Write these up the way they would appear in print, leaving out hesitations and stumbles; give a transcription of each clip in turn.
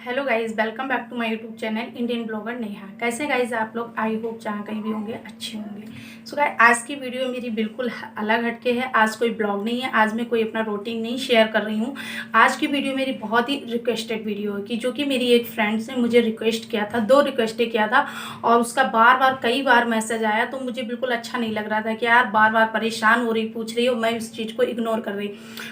Hello guys, welcome back to my YouTube channel Indian blogger Neha. कैसे guys आप लोग? I hope जहाँ कहीं भी होंगे अच्छे होंगे। सो गाइस, आज की वीडियो मेरी बिल्कुल अलग हटके है। आज कोई ब्लॉग नहीं है, आज मैं कोई अपना रूटीन नहीं शेयर कर रही हूँ। आज की वीडियो मेरी बहुत ही रिक्वेस्टेड वीडियो है कि जो कि मेरी एक फ्रेंड्स ने मुझे रिक्वेस्ट किया था, 2 रिक्वेस्टें किया था और उसका बार बार कई बार मैसेज आया। तो मुझे बिल्कुल अच्छा नहीं लग रहा था कि यार बार बार परेशान हो रही, पूछ रही हो, मैं इस चीज़ को इग्नोर कर रही।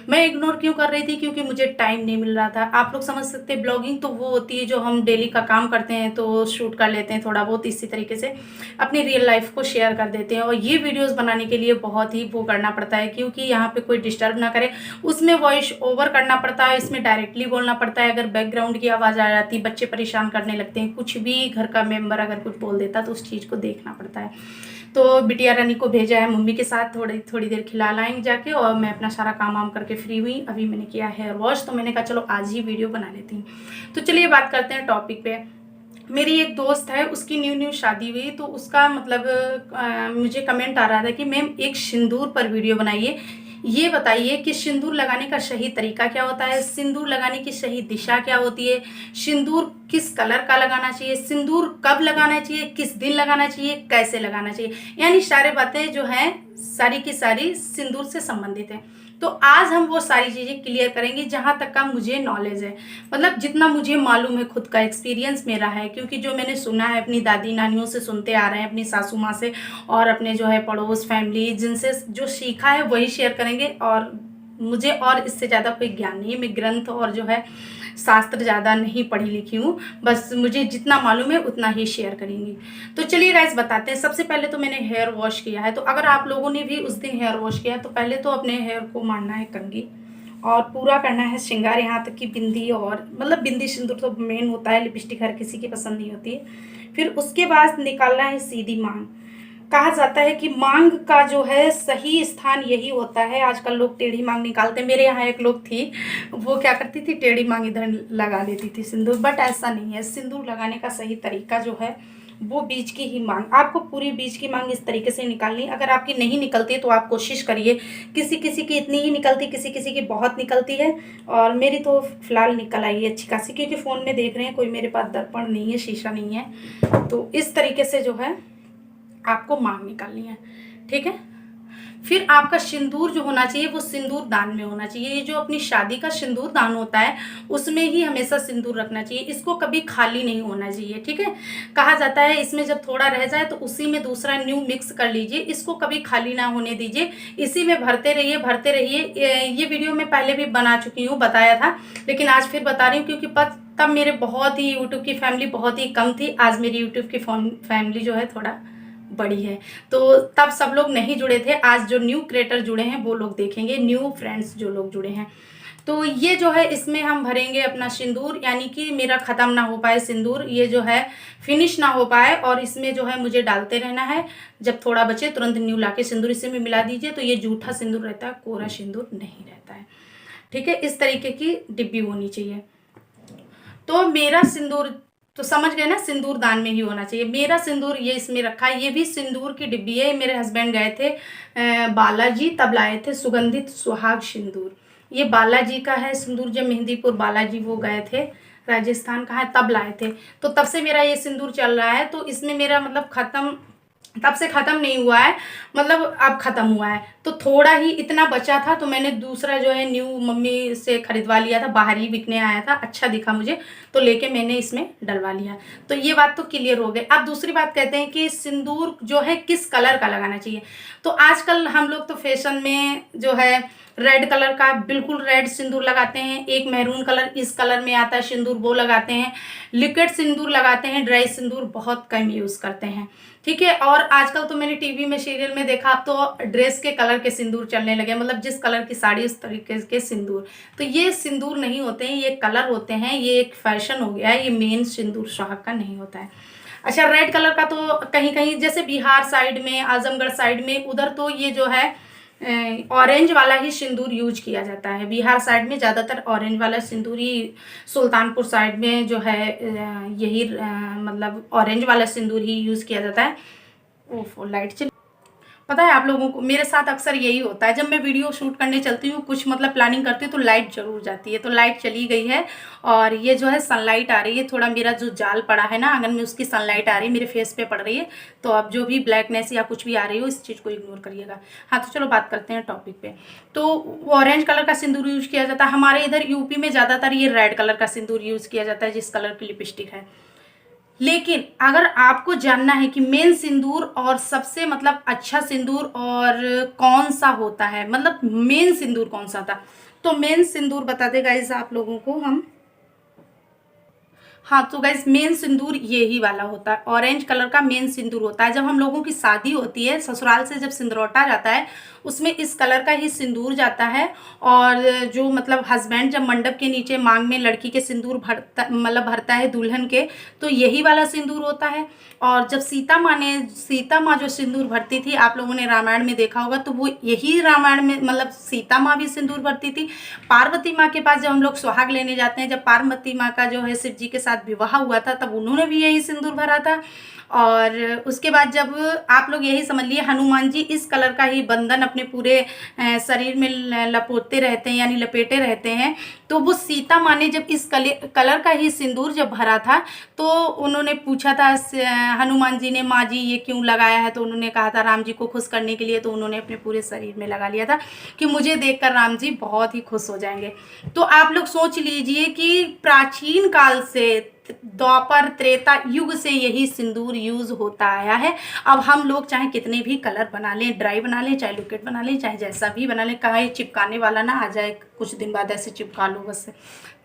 मैं इग्नोर क्यों कर रही थी? क्योंकि मुझे टाइम नहीं मिल रहा था। आप लोग समझ सकते हैं, ब्लॉगिंग तो वो होती है जो हम डेली का काम करते हैं तो शूट कर लेते हैं थोड़ा बहुत, इसी तरीके से अपनी रियल लाइफ को शेयर कर देते हैं। और ये वीडियोस बनाने के लिए बहुत ही वो करना पड़ता है क्योंकि यहाँ पे कोई डिस्टर्ब ना करे, उसमें वॉइस ओवर करना पड़ता है, इसमें डायरेक्टली बोलना पड़ता है। अगर बैकग्राउंड की आवाज़ आ जाती, बच्चे परेशान करने लगते हैं, कुछ भी घर का मेंबर अगर कुछ बोल देता तो उस चीज़ को देखना पड़ता है। तो बिटिया रानी को भेजा है मम्मी के साथ, थोड़ी थोड़ी देर खिला लाएंगे जाके। और मैं अपना सारा काम वाम करके फ्री हुई। अभी मैंने किया हेयर वॉश, तो मैंने कहा चलो आज ही वीडियो बना लेती हूँ। तो चलिए बात करते हैं टॉपिक पे। मेरी एक दोस्त है, उसकी न्यू न्यू शादी हुई, तो उसका मतलब मुझे कमेंट आ रहा था कि मैम एक सिंदूर पर वीडियो बनाइए। ये बताइए कि सिंदूर लगाने का सही तरीका क्या होता है, सिंदूर लगाने की सही दिशा क्या होती है, सिंदूर किस कलर का लगाना चाहिए, सिंदूर कब लगाना चाहिए, किस दिन लगाना चाहिए, कैसे लगाना चाहिए। यानी सारी बातें जो हैं सारी की सारी सिंदूर से संबंधित है। तो आज हम वो सारी चीज़ें क्लियर करेंगे जहाँ तक का मुझे नॉलेज है, मतलब जितना मुझे मालूम है, खुद का एक्सपीरियंस मेरा है। क्योंकि जो मैंने सुना है अपनी दादी नानियों से सुनते आ रहे हैं, अपनी सासू माँ से और अपने जो है पड़ोस फैमिली जिनसे जो सीखा है वही शेयर करेंगे। और मुझे और इससे ज़्यादा कोई ज्ञान नहीं है, मैं ग्रंथ और जो है शास्त्र ज़्यादा नहीं पढ़ी लिखी हूँ, बस मुझे जितना मालूम है उतना ही शेयर करेंगी। तो चलिए गाइस बताते हैं। सबसे पहले तो मैंने हेयर वॉश किया है, तो अगर आप लोगों ने भी उस दिन हेयर वॉश किया है तो पहले तो अपने हेयर को मारना है कंघी और पूरा करना है श्रृंगार, यहाँ तक कि बिंदी, और मतलब बिंदी सिंदूर तो मेन होता है, लिपस्टिक हर किसी की पसंद नहीं होती है। फिर उसके बाद निकालना है सीधी मांग। कहा जाता है कि मांग का जो है सही स्थान यही होता है। आजकल लोग टेढ़ी मांग निकालते हैं। मेरे यहाँ एक लोग थी, वो क्या करती थी, टेढ़ी मांग इधर लगा लेती थी सिंदूर, बट ऐसा नहीं है। सिंदूर लगाने का सही तरीका जो है वो बीच की ही मांग, आपको पूरी बीच की मांग इस तरीके से निकालनी। अगर आपकी नहीं निकलती तो आप कोशिश करिए। किसी किसी की इतनी ही निकलती, किसी किसी की बहुत निकलती है, और मेरी तो फिलहाल निकल आई है अच्छी खासी, क्योंकि फ़ोन में देख रहे हैं, कोई मेरे पास दर्पण नहीं है, शीशा नहीं है। तो इस तरीके से जो है आपको मांग निकालनी है, ठीक है। फिर आपका सिंदूर जो होना चाहिए वो सिंदूर दान में होना चाहिए। ये जो अपनी शादी का सिंदूर दान होता है उसमें ही हमेशा सिंदूर रखना चाहिए, इसको कभी खाली नहीं होना चाहिए, ठीक है। कहा जाता है इसमें जब थोड़ा रह जाए तो उसी में दूसरा न्यू मिक्स कर लीजिए, इसको कभी खाली ना होने दीजिए, इसी में भरते रहिए भरते रहिए। ये वीडियो मैं पहले भी बना चुकी हूँ, बताया था, लेकिन आज फिर बता रही हूँ क्योंकि तब मेरे बहुत ही यूट्यूब की फैमिली बहुत ही कम थी। आज मेरी यूट्यूब की फैमिली जो है थोड़ा बड़ी है, तो तब सब लोग नहीं जुड़े थे। आज जो न्यू क्रिएटर जुड़े हैं वो लोग देखेंगे, न्यू फ्रेंड्स जो लोग जुड़े हैं। तो ये जो है इसमें हम भरेंगे अपना सिंदूर, यानी कि मेरा ख़त्म ना हो पाए सिंदूर, ये जो है फिनिश ना हो पाए, और इसमें जो है मुझे डालते रहना है। जब थोड़ा बचे तुरंत न्यू लाके सिंदूर इसी में मिला दीजिए, तो ये जूठा सिंदूर रहता है, कोरा सिंदूर नहीं रहता है, ठीक है। इस तरीके की डिब्बी होनी चाहिए। तो मेरा सिंदूर तो समझ गए ना, सिंदूर दान में ही होना चाहिए। मेरा सिंदूर ये इसमें रखा है, ये भी सिंदूर की डिब्बी है। मेरे हस्बैंड गए थे बालाजी, तब लाए थे सुगंधित सुहाग सिंदूर। ये बालाजी का है सिंदूर, जब मेहंदीपुर बालाजी वो गए थे, राजस्थान का है, तब लाए थे। तो तब से मेरा ये सिंदूर चल रहा है। तो इसमें मेरा मतलब ख़त्म, तब से ख़त्म नहीं हुआ है, मतलब अब ख़त्म हुआ है। तो थोड़ा ही इतना बचा था, तो मैंने दूसरा जो है न्यू मम्मी से ख़रीदवा लिया था, बाहर ही बिकने आया था, अच्छा दिखा मुझे, तो लेके मैंने इसमें डलवा लिया। तो ये बात तो क्लियर हो गई। अब दूसरी बात कहते हैं कि सिंदूर जो है किस कलर का लगाना चाहिए। तो आजकल हम लोग तो फैशन में जो है रेड कलर का, बिल्कुल रेड सिंदूर लगाते हैं। एक मैरून कलर इस कलर में आता है सिंदूर, वो लगाते हैं। लिक्विड सिंदूर लगाते हैं, ड्राई सिंदूर बहुत कम यूज़ करते हैं, ठीक है। और आजकल तो मैंने टीवी में सीरियल में देखा, अब तो ड्रेस के कलर के सिंदूर चलने लगे, मतलब जिस कलर की साड़ी उस तरीके के सिंदूर। तो ये सिंदूर नहीं होते हैं, ये कलर होते हैं, ये एक फैशन हो गया है, ये मेन सिंदूर सुहाग का नहीं होता है। अच्छा, रेड कलर का तो कहीं कहीं जैसे बिहार साइड में, आजमगढ़ साइड में, उधर तो ये जो है ऑरेंज वाला ही सिंदूर यूज किया जाता है। बिहार साइड में ज़्यादातर ऑरेंज वाला सिंदूर ही, सुल्तानपुर साइड में जो है यही मतलब ऑरेंज वाला सिंदूर ही यूज़ किया जाता है। ओफो लाइट चली। पता है आप लोगों को, मेरे साथ अक्सर यही होता है, जब मैं वीडियो शूट करने चलती हूँ, कुछ मतलब प्लानिंग करती हूँ, तो लाइट जरूर जाती है। तो लाइट चली गई है और ये जो है सनलाइट आ रही है, थोड़ा मेरा जो जाल पड़ा है ना आंगन में, उसकी सनलाइट आ रही है, मेरे फेस पे पड़ रही है। तो अब जो भी ब्लैकनेस या कुछ भी आ रही हो, इस चीज़ को इग्नोर करिएगा। हाँ, तो चलो बात करते हैं टॉपिक पे। तो ऑरेंज कलर का सिंदूर यूज किया जाता है हमारे इधर यूपी में, ज़्यादातर ये रेड कलर का सिंदूर यूज किया जाता है, जिस कलर की लिपस्टिक है। लेकिन अगर आपको जानना है कि मेन सिंदूर और सबसे मतलब अच्छा सिंदूर और कौन सा होता है, मतलब मेन सिंदूर कौन सा था, तो मेन सिंदूर बता दे गाइस आप लोगों को हम। हाँ, तो गाइस मेन सिंदूर यही वाला होता है, ऑरेंज कलर का मेन सिंदूर होता है। जब हम लोगों की शादी होती है, ससुराल से जब सिंदूरौटा जाता है, उसमें इस कलर का ही सिंदूर जाता है। और जो मतलब हस्बैंड जब मंडप के नीचे मांग में लड़की के सिंदूर भरता, मतलब भरता है दुल्हन के, तो यही वाला सिंदूर होता है। और जब सीता माँ जो सिंदूर भरती थी, आप लोगों ने रामायण में देखा होगा, तो वो यही रामायण में मतलब सीता माँ भी सिंदूर भरती थी। पार्वती माँ के पास जब हम लोग सुहाग लेने जाते हैं, जब पार्वती माँ का जो है शिव जी के साथ विवाह हुआ था, तब उन्होंने भी यही सिंदूर भरा था। और उसके बाद जब आप लोग यही समझ लिए, हनुमान जी इस कलर का ही बंधन अपने पूरे शरीर में लपोतते रहते हैं, यानी लपेटे रहते हैं। तो वो सीता माँ ने जब इस कलर का ही सिंदूर जब भरा था, तो उन्होंने पूछा था हनुमान जी ने, माँ जी ये क्यों लगाया है, तो उन्होंने कहा था राम जी को खुश करने के लिए। तो उन्होंने अपने पूरे शरीर में लगा लिया था कि मुझे देखकर राम जी बहुत ही खुश हो जाएंगे। तो आप लोग सोच लीजिए कि प्राचीन काल से, द्वापर त्रेता युग से यही सिंदूर यूज होता आया है। अब हम लोग चाहे कितने भी कलर बना लें, ड्राई बना लें, चाहे लिक्विड बना लें, चाहे जैसा भी बना लें, कहाँ ये चिपकाने वाला ना आ जाए, कुछ दिन बाद ऐसे चिपका लो बस,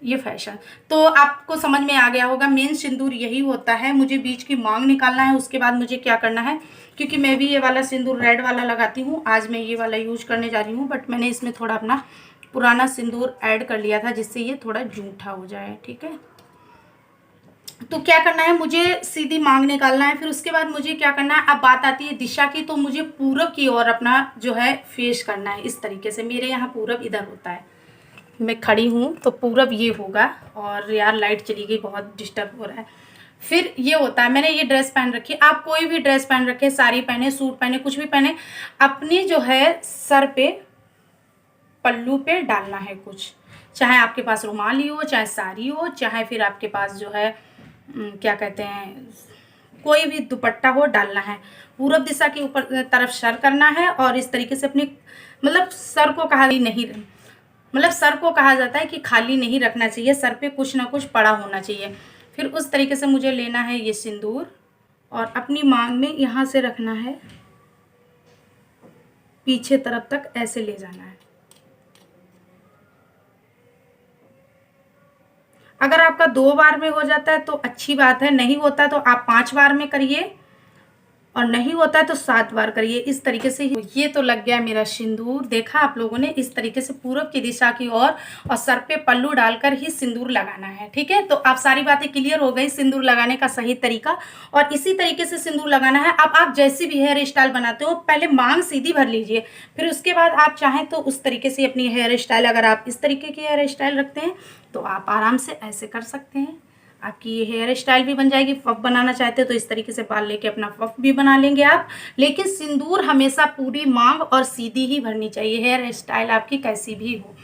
ये फैशन। तो आपको समझ में आ गया होगा, मेन सिंदूर यही होता है। मुझे बीच की मांग निकालना है, उसके बाद मुझे क्या करना है, क्योंकि मैं भी ये वाला सिंदूर रेड वाला लगाती हूँ, आज मैं ये वाला यूज करने जा रही हूँ, बट मैंने इसमें थोड़ा अपना पुराना सिंदूर ऐड कर लिया था, जिससे ये थोड़ा जूठा हो जाए। ठीक है, तो क्या करना है, मुझे सीधी मांग निकालना है। फिर उसके बाद मुझे क्या करना है, अब बात आती है दिशा की, तो मुझे पूरब की ओर अपना जो है फेस करना है। इस तरीके से मेरे यहाँ पूरब इधर होता है, मैं खड़ी हूँ तो पूरब ये होगा। और यार लाइट चली गई, बहुत डिस्टर्ब हो रहा है। फिर ये होता है, मैंने ये ड्रेस पहन रखी है, आप कोई भी ड्रेस पहन रखे, साड़ी पहने, सूट पहने, कुछ भी पहने, अपनी जो है सर पे, पल्लू पे डालना है कुछ, चाहे आपके पास रुमाली हो, चाहे साड़ी हो, चाहे फिर आपके पास जो है क्या कहते हैं, कोई भी दुपट्टा हो, डालना है। पूरब दिशा के ऊपर तरफ सर करना है, और इस तरीके से अपनी मतलब सर को कहा नहीं, मतलब सर को कहा जाता है कि खाली नहीं रखना चाहिए, सर पे कुछ ना कुछ पड़ा होना चाहिए। फिर उस तरीके से मुझे लेना है ये सिंदूर, और अपनी मांग में यहाँ से रखना है, पीछे तरफ तक ऐसे ले जाना है। अगर आपका 2 बार में हो जाता है तो अच्छी बात है, नहीं होता तो आप 5 बार में करिए, और नहीं होता है तो 7 बार करिए। इस तरीके से ये तो लग गया मेरा सिंदूर, देखा आप लोगों ने, इस तरीके से पूरब की दिशा की ओर, और सर पे पल्लू डालकर ही सिंदूर लगाना है। ठीक है, तो आप सारी बातें क्लियर हो गई, सिंदूर लगाने का सही तरीका, और इसी तरीके से सिंदूर लगाना है। अब आप जैसी भी हेयर स्टाइल बनाते हो, पहले मांग सीधी भर लीजिए, फिर उसके बाद आप चाहें तो उस तरीके से अपनी हेयर स्टाइल, अगर आप इस तरीके की हेयर स्टाइल रखते हैं तो आप आराम से ऐसे कर सकते हैं, आपकी ये हेयर स्टाइल भी बन जाएगी। पफ बनाना चाहते हो तो इस तरीके से बाल लेके अपना पफ भी बना लेंगे आप। लेकिन सिंदूर हमेशा पूरी मांग और सीधी ही भरनी चाहिए, हेयर स्टाइल आपकी कैसी भी हो।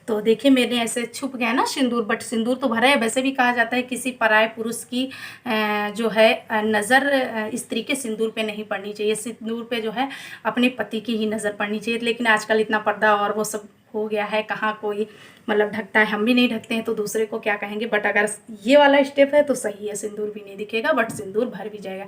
तो देखिए मेरे ऐसे छुप गया ना सिंदूर, बट सिंदूर तो भरा है। वैसे भी कहा जाता है किसी पराये पुरुष की जो है नज़र स्त्री के सिंदूर पे नहीं पड़नी चाहिए, सिंदूर पे जो है अपने पति की ही नज़र पड़नी चाहिए। लेकिन आजकल इतना पर्दा और वो सब हो गया है, कहाँ कोई मतलब ढकता है, हम भी नहीं ढकते हैं तो दूसरे को क्या कहेंगे। बट अगर ये वाला स्टेप है तो सही है, सिंदूर भी नहीं दिखेगा बट सिंदूर भर भी जाएगा।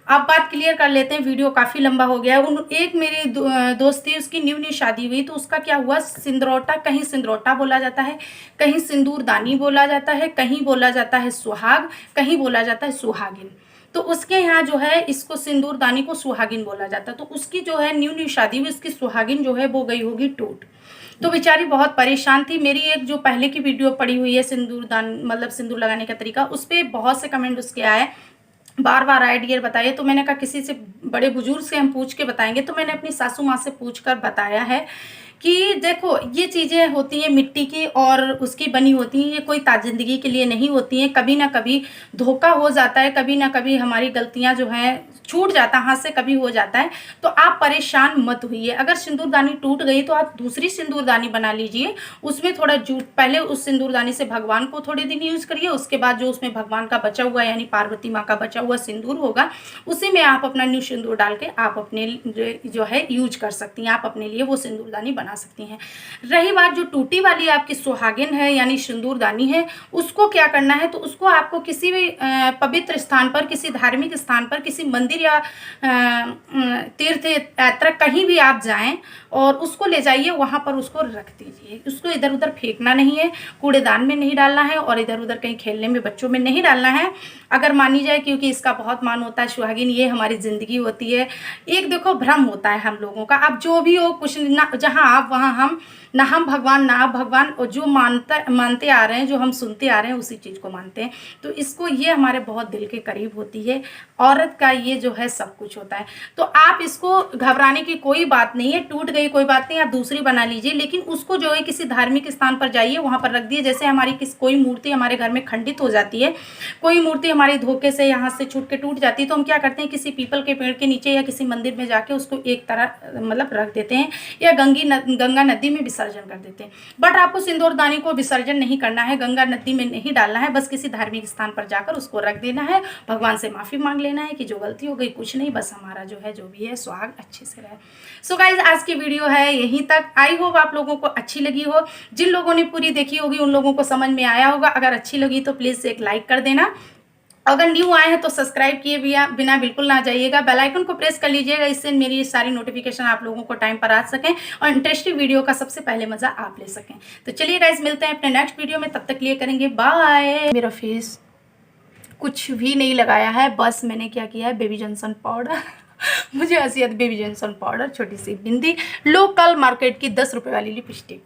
अब बात क्लियर कर लेते हैं, वीडियो काफ़ी लंबा हो गया। एक मेरी दोस्त थी, उसकी न्यू शादी हुई, तो उसका क्या हुआ, सिंदरौटा, कहीं सिंदरौटा बोला जाता है, कहीं सिंदूरदानी बोला जाता है, कहीं बोला जाता है सुहाग, कहीं बोला जाता है सुहागिन। तो उसके यहाँ जो है इसको सिंदूरदानी को सुहागिन बोला जाता है। तो उसकी जो है न्यू शादी हुई, उसकी सुहागिन जो है वो गई होगी टूट। तो बेचारी बहुत परेशान थी। मेरी एक जो पहले की वीडियो पड़ी हुई है सिंदूरदान मतलब सिंदूर लगाने का तरीका, उस पर बहुत से कमेंट उसके आए, बार बार आए डियर बताइए। तो मैंने कहा किसी से बड़े बुजुर्ग से हम पूछ के बताएंगे। तो मैंने अपनी सासू माँ से पूछ कर बताया है कि देखो ये चीज़ें होती हैं मिट्टी की और उसकी बनी होती हैं, ये कोई ताजिंदगी के लिए नहीं होती हैं। कभी ना कभी धोखा हो जाता है, कभी ना कभी हमारी गलतियां जो हैं छूट जाता है, हाथ से कभी हो जाता है, तो आप परेशान मत होइए। अगर सिंदूरदानी टूट गई तो आप दूसरी सिंदूरदानी बना लीजिए, उसमें थोड़ा जूट, पहले उस सिंदूरदानी से भगवान को थोड़े दिन यूज करिए, उसके बाद जो उसमें भगवान का बचा हुआ यानी पार्वती माँ का बचा हुआ सिंदूर होगा, उसी में आप अपना न्यू सिंदूर डाल के आप अपने जो है यूज कर सकती हैं, आप अपने लिए वो सिंदूरदानी बना सकती हैं। रही बात जो टूटी वाली आपकी सुहागिन है यानी सिंदूरदानी है, उसको क्या करना है, तो उसको आपको किसी भी पवित्र स्थान पर, किसी धार्मिक स्थान पर, किसी मंदिर या तीर्थ यात्रा कहीं भी आप जाएं और उसको ले जाइए, वहाँ पर उसको रख दीजिए। उसको इधर उधर फेंकना नहीं है, कूड़ेदान में नहीं डालना है और इधर उधर कहीं खेलने में बच्चों में नहीं डालना है। अगर मानी जाए, क्योंकि इसका बहुत मान होता है, सुहागिन ये हमारी ज़िंदगी होती है। एक देखो भ्रम होता है हम लोगों का, अब जो भी हो, कुछ ना, जहाँ आप वहाँ हम, ना हम भगवान ना आप भगवान, और जो मानते आ रहे हैं, जो हम सुनते आ रहे हैं, उसी चीज़ को मानते हैं। तो इसको, ये हमारे बहुत दिल के करीब होती है, औरत का ये जो है सब कुछ होता है। तो आप इसको घबराने की कोई बात नहीं है, टूट गई कोई बात नहीं, आप दूसरी बना लीजिए, लेकिन उसको जो है किसी धार्मिक स्थान पर जाइए, वहाँ पर रख दिए। जैसे हमारी कोई मूर्ति हमारे घर में खंडित हो जाती है, कोई मूर्ति हमारी धोखे से यहाँ से छूट के टूट जाती है, तो हम क्या करते हैं, किसी पीपल के पेड़ के नीचे या किसी मंदिर में जाके उसको एक तरह मतलब रख देते हैं, या गंगा नदी में विसर्जन कर देते हैं। बट आपको सिंदूरदानी को विसर्जन नहीं करना है, गंगा नदी में नहीं डालना है, बस किसी धार्मिक स्थान पर जाकर उसको रख देना है, भगवान से माफ़ी मांग लेना है कि जो गलती हो गई, कुछ नहीं, बस हमारा जो है जो भी है सुहाग अच्छे से रहे। सो गाइज, आज की वीडियो है यहीं तक। आई होप आप लोगों को अच्छी लगी हो। जिन लोगों ने पूरी देखी होगी उन लोगों को समझ में आया होगा। अगर अच्छी लगी तो प्लीज़ एक लाइक कर देना। अगर न्यू आए हैं तो सब्सक्राइब किए बिना बिल्कुल ना जाइएगा, बेल आइकन को प्रेस कर लीजिएगा, इससे मेरी सारी नोटिफिकेशन आप लोगों को टाइम पर आ सकें और इंटरेस्टिंग वीडियो का सबसे पहले मजा आप ले सकें। तो चलिए गाइस, मिलते हैं अपने नेक्स्ट वीडियो में, तब तक लिए करेंगे बाय। मेरा फेस कुछ भी नहीं लगाया है, बस मैंने क्या किया है, बेबी जॉनसन पाउडर मुझे हंसी आती, बेबी जॉनसन पाउडर, छोटी सी बिंदी, लोकल मार्केट की 10 रुपये वाली लिपस्टिक।